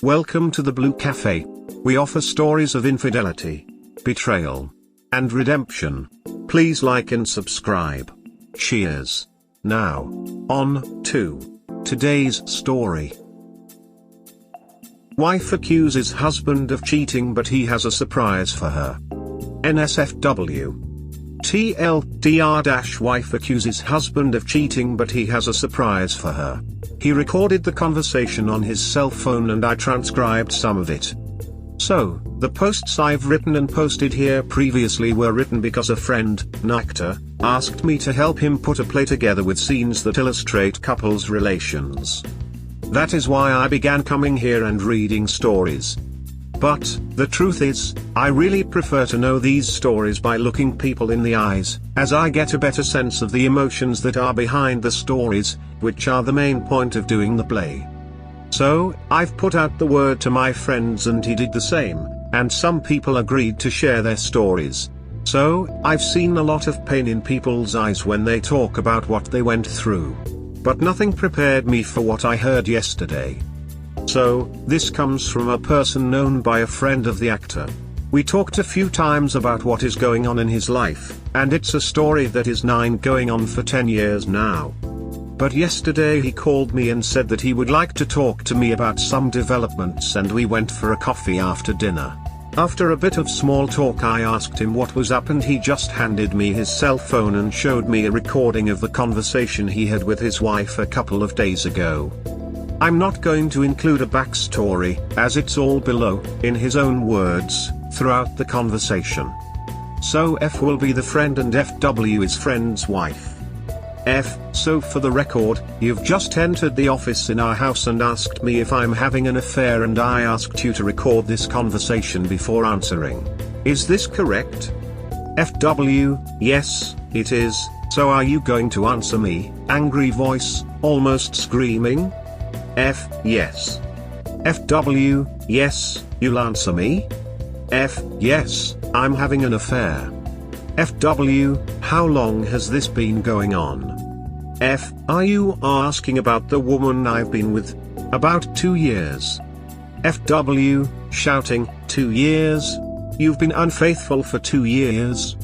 Welcome to the Blue Cafe. We offer stories of infidelity, betrayal, and redemption. Please like and subscribe. Cheers. Now, on to today's story. Wife accuses husband of cheating, but he has a surprise for her. NSFW. TLDR-wife accuses husband of cheating, but he has a surprise for her. He recorded the conversation on his cell phone and I transcribed some of it. So, the posts I've written and posted here previously were written because a friend, an actor, asked me to help him put a play together with scenes that illustrate couples' relations. That is why I began coming here and reading stories. But, the truth is, I really prefer to know these stories by looking people in the eyes, as I get a better sense of the emotions that are behind the stories, which are the main point of doing the play. So, I've put out the word to my friends and he did the same, and some people agreed to share their stories. So, I've seen a lot of pain in people's eyes when they talk about what they went through. But nothing prepared me for what I heard yesterday. So, this comes from a person known by a friend of the actor. We talked a few times about what is going on in his life, and it's a story that is going on for 10 years now. But yesterday he called me and said that he would like to talk to me about some developments, and we went for a coffee after dinner. After a bit of small talk I asked him what was up and he just handed me his cell phone and showed me a recording of the conversation he had with his wife a couple of days ago. I'm not going to include a backstory, as it's all below, in his own words, throughout the conversation. So F will be the friend and FW is friend's wife. F, so for the record, you've just entered the office in our house and asked me if I'm having an affair, and I asked you to record this conversation before answering. Is this correct? FW, yes, it is. So are you going to answer me? Angry voice, almost screaming. F, yes. FW, yes, you'll answer me? F, yes, I'm having an affair. FW, how long has this been going on? F, are you asking about the woman I've been with? About 2 years. FW, shouting, 2 years? You've been unfaithful for 2 years?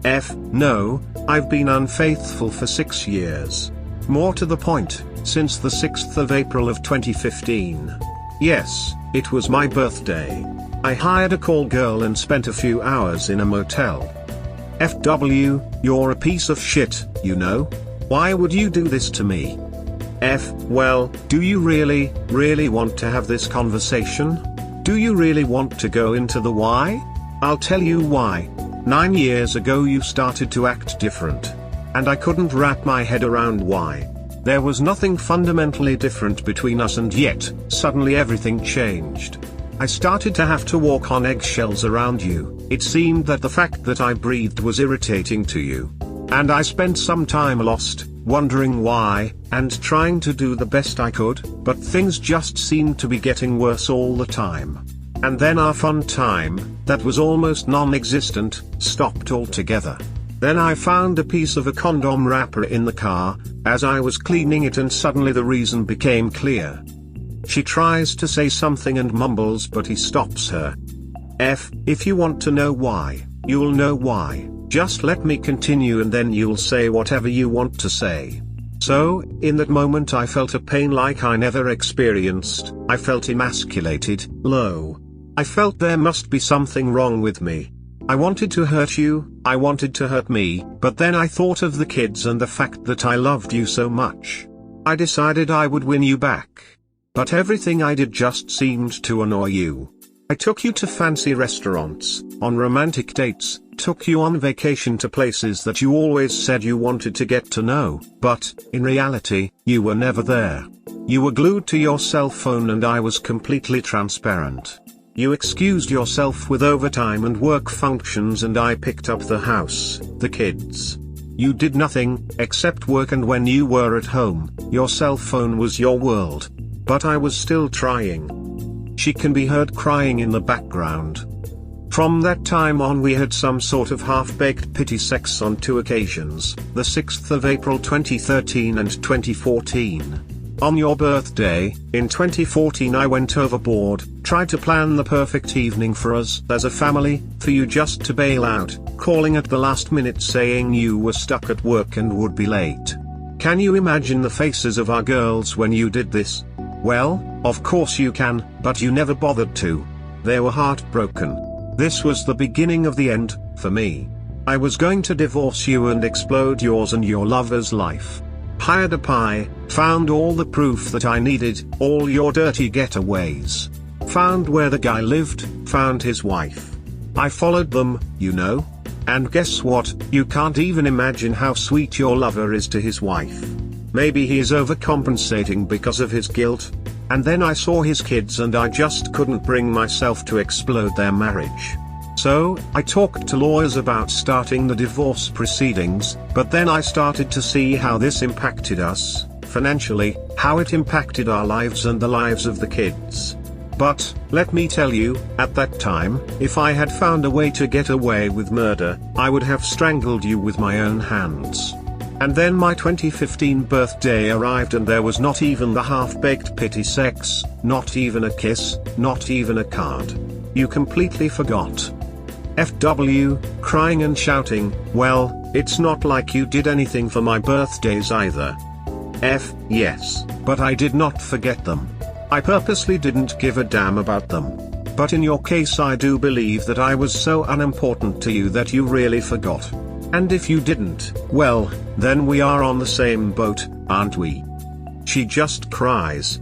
F, no, I've been unfaithful for 6 years. More to the point, since the 6th of April of 2015. Yes, it was my birthday. I hired a call girl and spent a few hours in a motel. FW, you're a piece of shit, you know? Why would you do this to me? F, well, do you really want to have this conversation? Do you really want to go into the why? I'll tell you why. 9 years ago you started to act different. And I couldn't wrap my head around why. There was nothing fundamentally different between us, and yet, suddenly everything changed. I started to have to walk on eggshells around you. It seemed that the fact that I breathed was irritating to you. And I spent some time lost, wondering why, and trying to do the best I could, but things just seemed to be getting worse all the time. And then our fun time, that was almost non-existent, stopped altogether. Then I found a piece of a condom wrapper in the car, as I was cleaning it, and suddenly the reason became clear. She tries to say something and mumbles, but he stops her. F, if you want to know why, you'll know why. Just let me continue and then you'll say whatever you want to say. So, in that moment I felt a pain like I never experienced. I felt emasculated, low. I felt there must be something wrong with me. I wanted to hurt you, I wanted to hurt me, but then I thought of the kids and the fact that I loved you so much. I decided I would win you back. But everything I did just seemed to annoy you. I took you to fancy restaurants, on romantic dates, took you on vacation to places that you always said you wanted to get to know, but, in reality, you were never there. You were glued to your cell phone and I was completely transparent. You excused yourself with overtime and work functions, and I picked up the house, the kids. You did nothing, except work, and when you were at home, your cell phone was your world. But I was still trying. She can be heard crying in the background. From that time on we had some sort of half-baked pity sex on 2 occasions, the 6th of April 2013 and 2014. On your birthday, in 2014 I went overboard, tried to plan the perfect evening for us as a family, for you just to bail out, calling at the last minute saying you were stuck at work and would be late. Can you imagine the faces of our girls when you did this? Well, of course you can, but you never bothered to. They were heartbroken. This was the beginning of the end, for me. I was going to divorce you and explode yours and your lover's life. Hired a pie, found all the proof that I needed, all your dirty getaways. Found where the guy lived, found his wife. I followed them, you know. And guess what, you can't even imagine how sweet your lover is to his wife. Maybe he is overcompensating because of his guilt. And then I saw his kids and I just couldn't bring myself to explode their marriage. So, I talked to lawyers about starting the divorce proceedings, but then I started to see how this impacted us, financially, how it impacted our lives and the lives of the kids. But, let me tell you, at that time, if I had found a way to get away with murder, I would have strangled you with my own hands. And then my 2015 birthday arrived and there was not even the half-baked pity sex, not even a kiss, not even a card. You completely forgot. FW, crying and shouting, well, it's not like you did anything for my birthdays either. Yes, but I did not forget them. I purposely didn't give a damn about them. But in your case I do believe that I was so unimportant to you that you really forgot. And if you didn't, well, then we are on the same boat, aren't we? She just cries.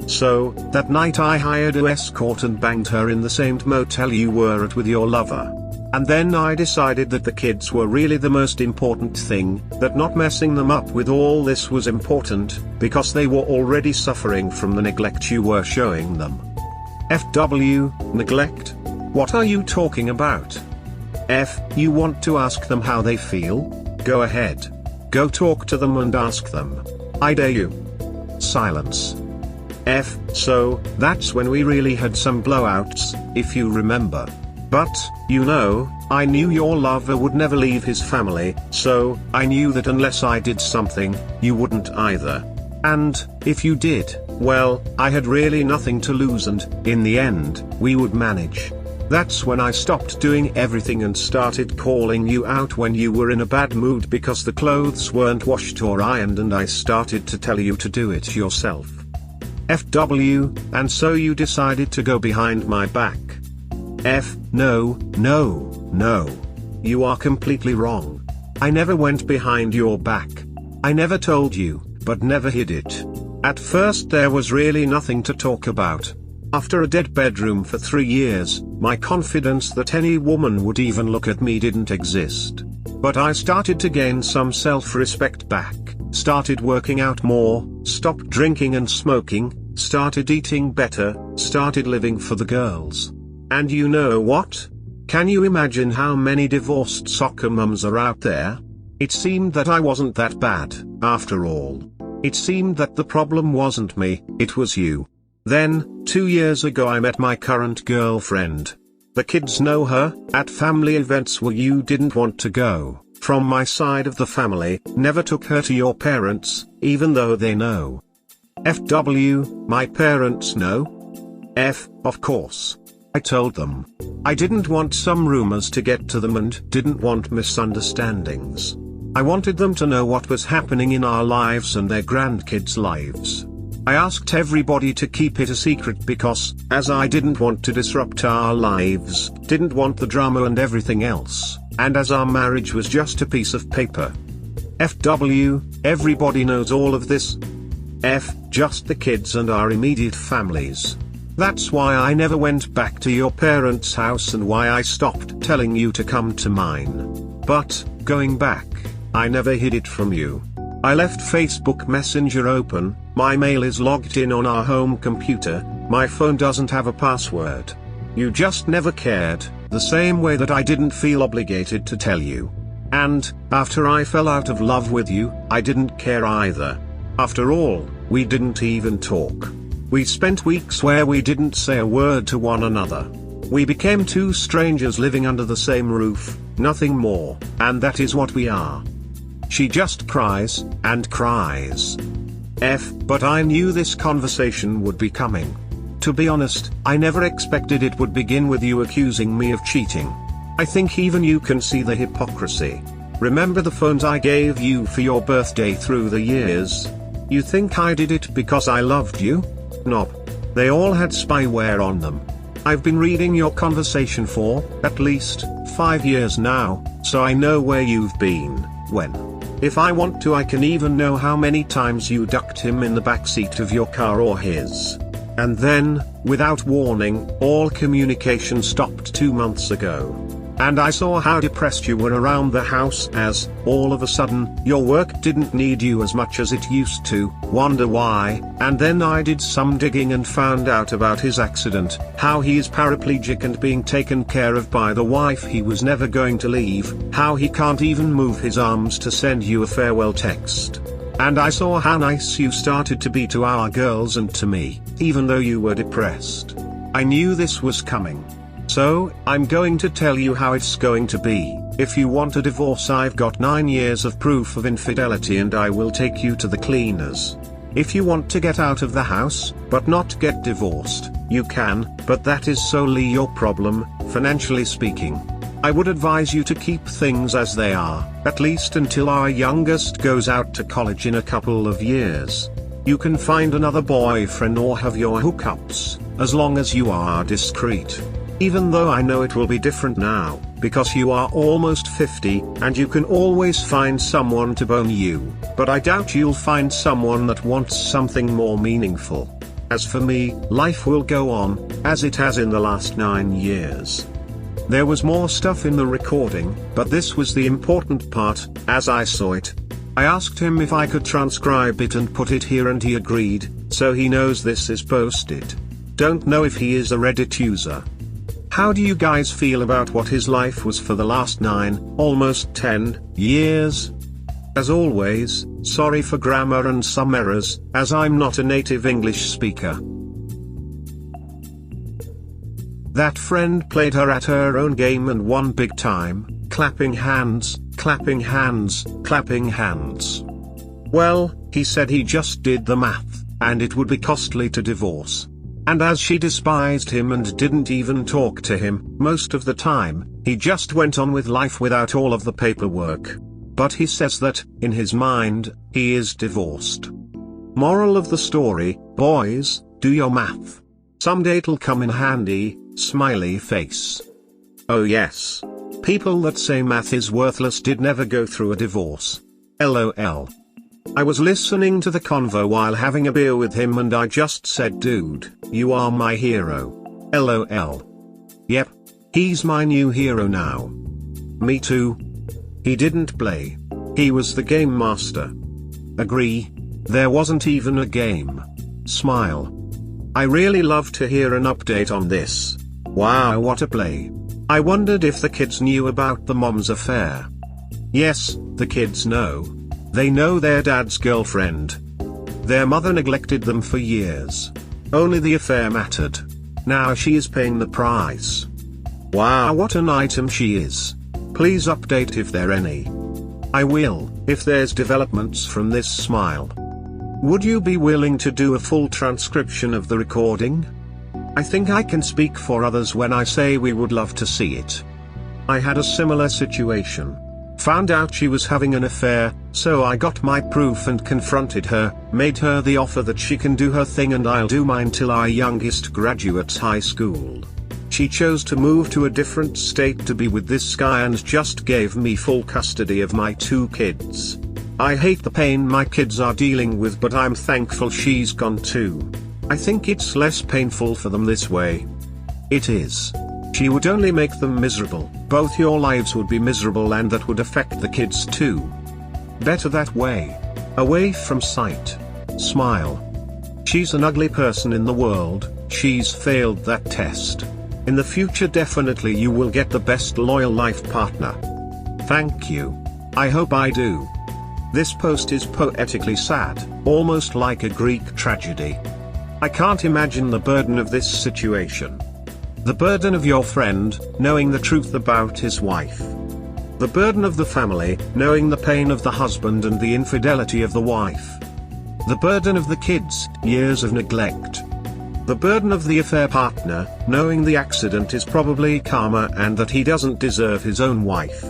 So, that night I hired an escort and banged her in the same motel you were at with your lover. And then I decided that the kids were really the most important thing, that not messing them up with all this was important, because they were already suffering from the neglect you were showing them. FW, neglect? What are you talking about? You want to ask them how they feel? Go ahead. Go talk to them and ask them. I dare you. Silence. So, that's when we really had some blowouts, if you remember. But, you know, I knew your lover would never leave his family, so, I knew that unless I did something, you wouldn't either. And, if you did, well, I had really nothing to lose and, in the end, we would manage. That's when I stopped doing everything and started calling you out when you were in a bad mood because the clothes weren't washed or ironed and I started to tell you to do it yourself. FW, and so you decided to go behind my back. No. You are completely wrong. I never went behind your back. I never told you, but never hid it. At first there was really nothing to talk about. After a dead bedroom for 3 years, my confidence that any woman would even look at me didn't exist. But I started to gain some self-respect back, started working out more, stopped drinking and smoking, started eating better, started living for the girls. And you know what? Can you imagine how many divorced soccer mums are out there? It seemed that I wasn't that bad, after all. It seemed that the problem wasn't me, it was you. Then, 2 years ago I met my current girlfriend. The kids know her, at family events where you didn't want to go, from my side of the family, never took her to your parents, even though they know. FW, my parents know? Of course. I told them. I didn't want some rumors to get to them and didn't want misunderstandings. I wanted them to know what was happening in our lives and their grandkids' lives. I asked everybody to keep it a secret because, as I didn't want to disrupt our lives, didn't want the drama and everything else, and as our marriage was just a piece of paper. FW, everybody knows all of this. Just the kids and our immediate families. That's why I never went back to your parents' house and why I stopped telling you to come to mine. But, going back, I never hid it from you. I left Facebook Messenger open, my mail is logged in on our home computer, my phone doesn't have a password. You just never cared, the same way that I didn't feel obligated to tell you. And, after I fell out of love with you, I didn't care either. After all, we didn't even talk. We spent weeks where we didn't say a word to one another. We became two strangers living under the same roof, nothing more, and that is what we are. She just cries, and cries. but I knew this conversation would be coming. To be honest, I never expected it would begin with you accusing me of cheating. I think even you can see the hypocrisy. Remember the phones I gave you for your birthday through the years? You think I did it because I loved you? Nope. They all had spyware on them. I've been reading your conversation for, at least, 5 years now, so I know where you've been, when. If I want to, I can even know how many times you ducked him in the backseat of your car or his. And then, without warning, all communication stopped 2 months ago. And I saw how depressed you were around the house as, all of a sudden, your work didn't need you as much as it used to, wonder why, and then I did some digging and found out about his accident, how he is paraplegic and being taken care of by the wife he was never going to leave, how he can't even move his arms to send you a farewell text. And I saw how nice you started to be to our girls and to me, even though you were depressed. I knew this was coming. So, I'm going to tell you how it's going to be. If you want a divorce, I've got 9 years of proof of infidelity and I will take you to the cleaners. If you want to get out of the house, but not get divorced, you can, but that is solely your problem, financially speaking. I would advise you to keep things as they are, at least until our youngest goes out to college in a couple of years. You can find another boyfriend or have your hookups, as long as you are discreet. Even though I know it will be different now, because you are almost 50, and you can always find someone to bone you, but I doubt you'll find someone that wants something more meaningful. As for me, life will go on, as it has in the last 9 years. There was more stuff in the recording, but this was the important part, as I saw it. I asked him if I could transcribe it and put it here and he agreed, so he knows this is posted. Don't know if he is a Reddit user. How do you guys feel about what his life was for the last 9, almost 10, years? As always, sorry for grammar and some errors, as I'm not a native English speaker. That friend played her at her own game and won big time, clapping hands, clapping hands, clapping hands. Well, he said he just did the math, and it would be costly to divorce. And as she despised him and didn't even talk to him, most of the time, he just went on with life without all of the paperwork. But he says that, in his mind, he is divorced. Moral of the story, boys, do your math. Someday it'll come in handy, smiley face. Oh yes. People that say math is worthless did never go through a divorce. LOL. I was listening to the convo while having a beer with him and I just said, dude, you are my hero. LOL. Yep. He's my new hero now. Me too. He didn't play. He was the game master. Agree. There wasn't even a game. Smile. I really love to hear an update on this. Wow, what a play. I wondered if the kids knew about the mom's affair. Yes, the kids know. They know their dad's girlfriend. Their mother neglected them for years. Only the affair mattered. Now she is paying the price. Wow, what an item she is. Please update if there any. I will, if there's developments from this smile. Would you be willing to do a full transcription of the recording? I think I can speak for others when I say we would love to see it. I had a similar situation. Found out she was having an affair, so I got my proof and confronted her, made her the offer that she can do her thing and I'll do mine till our youngest graduates high school. She chose to move to a different state to be with this guy and just gave me full custody of my 2 kids. I hate the pain my kids are dealing with, but I'm thankful she's gone too. I think it's less painful for them this way. It is. She would only make them miserable, both your lives would be miserable and that would affect the kids too. Better that way. Away from sight. Smile. She's an ugly person in the world, she's failed that test. In the future definitely you will get the best loyal life partner. Thank you. I hope I do. This post is poetically sad, almost like a Greek tragedy. I can't imagine the burden of this situation. The burden of your friend, knowing the truth about his wife. The burden of the family, knowing the pain of the husband and the infidelity of the wife. The burden of the kids, years of neglect. The burden of the affair partner, knowing the accident is probably karma and that he doesn't deserve his own wife.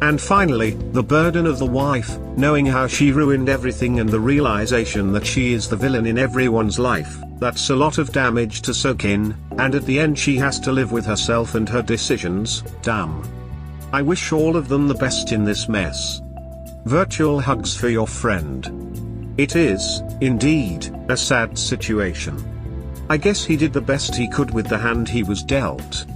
And finally, the burden of the wife, knowing how she ruined everything and the realization that she is the villain in everyone's life. That's a lot of damage to soak in, and at the end she has to live with herself and her decisions. Damn. I wish all of them the best in this mess. Virtual hugs for your friend. It is, indeed, a sad situation. I guess he did the best he could with the hand he was dealt.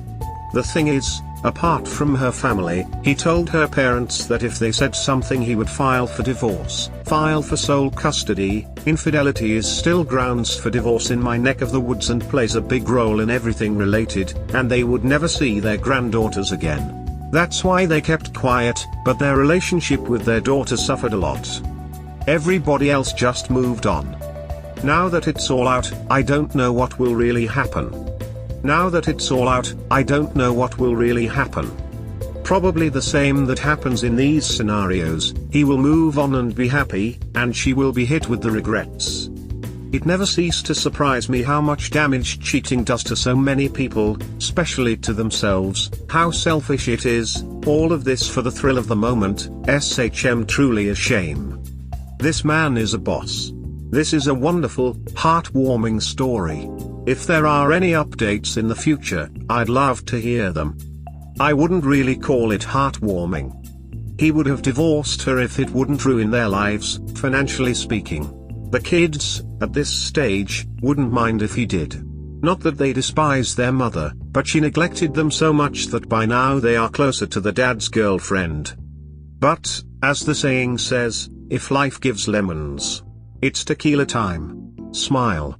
The thing is, apart from her family, he told her parents that if they said something he would file for divorce, file for sole custody. Infidelity is still grounds for divorce in my neck of the woods and plays a big role in everything related, and they would never see their granddaughters again. That's why they kept quiet, but their relationship with their daughter suffered a lot. Everybody else just moved on. Now that it's all out, I don't know what will really happen. Now that it's all out, I don't know what will really happen. Probably the same that happens in these scenarios. He will move on and be happy, and she will be hit with the regrets. It never ceased to surprise me how much damage cheating does to so many people, especially to themselves, how selfish it is, all of this for the thrill of the moment. SHM, truly a shame. This man is a boss. This is a wonderful, heartwarming story. If there are any updates in the future, I'd love to hear them. I wouldn't really call it heartwarming. He would have divorced her if it wouldn't ruin their lives, financially speaking. The kids, at this stage, wouldn't mind if he did. Not that they despise their mother, but she neglected them so much that by now they are closer to the dad's girlfriend. But, as the saying says, if life gives lemons, it's tequila time. Smile.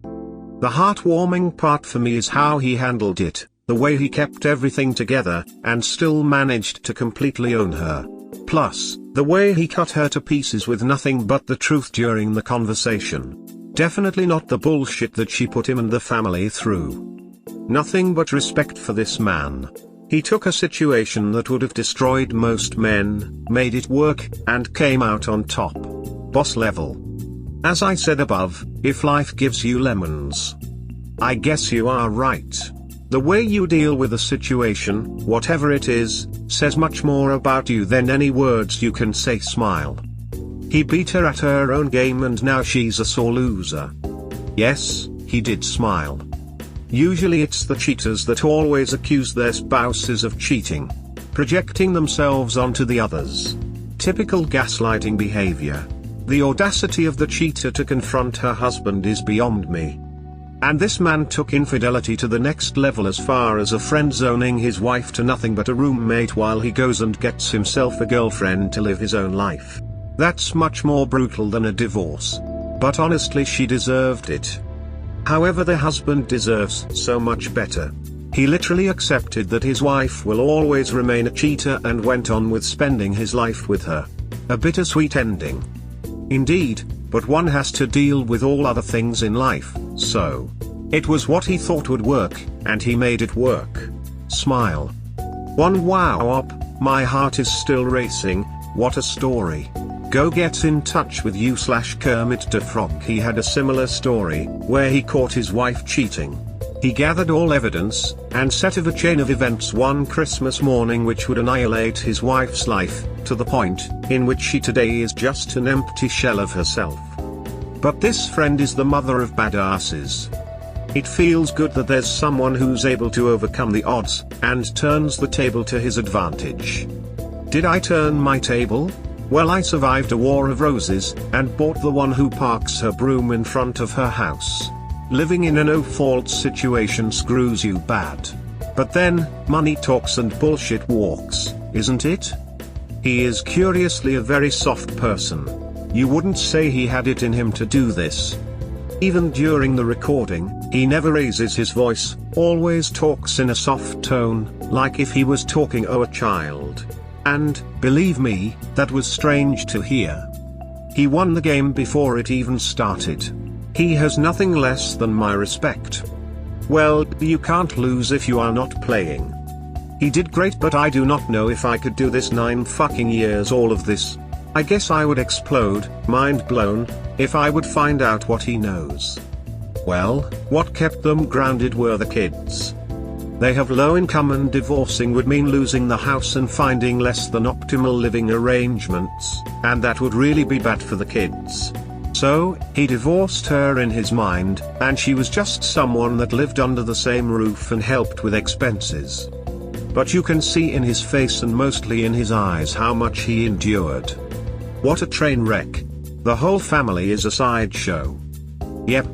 The heartwarming part for me is how he handled it, the way he kept everything together, and still managed to completely own her. Plus, the way he cut her to pieces with nothing but the truth during the conversation. Definitely not the bullshit that she put him and the family through. Nothing but respect for this man. He took a situation that would have destroyed most men, made it work, and came out on top. Boss level. As I said above, if life gives you lemons. I guess you are right. The way you deal with a situation, whatever it is, says much more about you than any words you can say. Smile. He beat her at her own game and now she's a sore loser. Yes, he did smile. Usually it's the cheaters that always accuse their spouses of cheating, projecting themselves onto the others. Typical gaslighting behavior. The audacity of the cheater to confront her husband is beyond me. And this man took infidelity to the next level as far as a friend zoning his wife to nothing but a roommate while he goes and gets himself a girlfriend to live his own life. That's much more brutal than a divorce. But honestly, she deserved it. However, the husband deserves so much better. He literally accepted that his wife will always remain a cheater and went on with spending his life with her. A bittersweet ending. Indeed, but one has to deal with all other things in life, so. It was what he thought would work, and he made it work. Smile. One wow up, my heart is still racing, what a story. Go get in touch with you/Kermit the Frog. He had a similar story, where he caught his wife cheating. He gathered all evidence, and set of a chain of events one Christmas morning which would annihilate his wife's life, to the point, in which she today is just an empty shell of herself. But this friend is the mother of badasses. It feels good that there's someone who's able to overcome the odds, and turns the table to his advantage. Did I turn my table? Well, I survived a war of roses, and bought the one who parks her broom in front of her house. Living in a no-fault situation screws you bad. But then, money talks and bullshit walks, isn't it? He is curiously a very soft person. You wouldn't say he had it in him to do this. Even during the recording, he never raises his voice, always talks in a soft tone, like if he was talking to a child. And, believe me, that was strange to hear. He won the game before it even started. He has nothing less than my respect. Well, you can't lose if you are not playing. He did great, but I do not know if I could do this 9 fucking years all of this. I guess I would explode, mind blown, if I would find out what he knows. Well, what kept them grounded were the kids. They have low income and divorcing would mean losing the house and finding less than optimal living arrangements, and that would really be bad for the kids. So, he divorced her in his mind, and she was just someone that lived under the same roof and helped with expenses. But you can see in his face and mostly in his eyes how much he endured. What a train wreck. The whole family is a sideshow. Yep.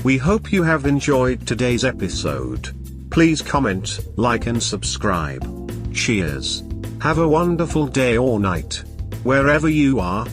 We hope you have enjoyed today's episode. Please comment, like and subscribe. Cheers. Have a wonderful day or night, wherever you are.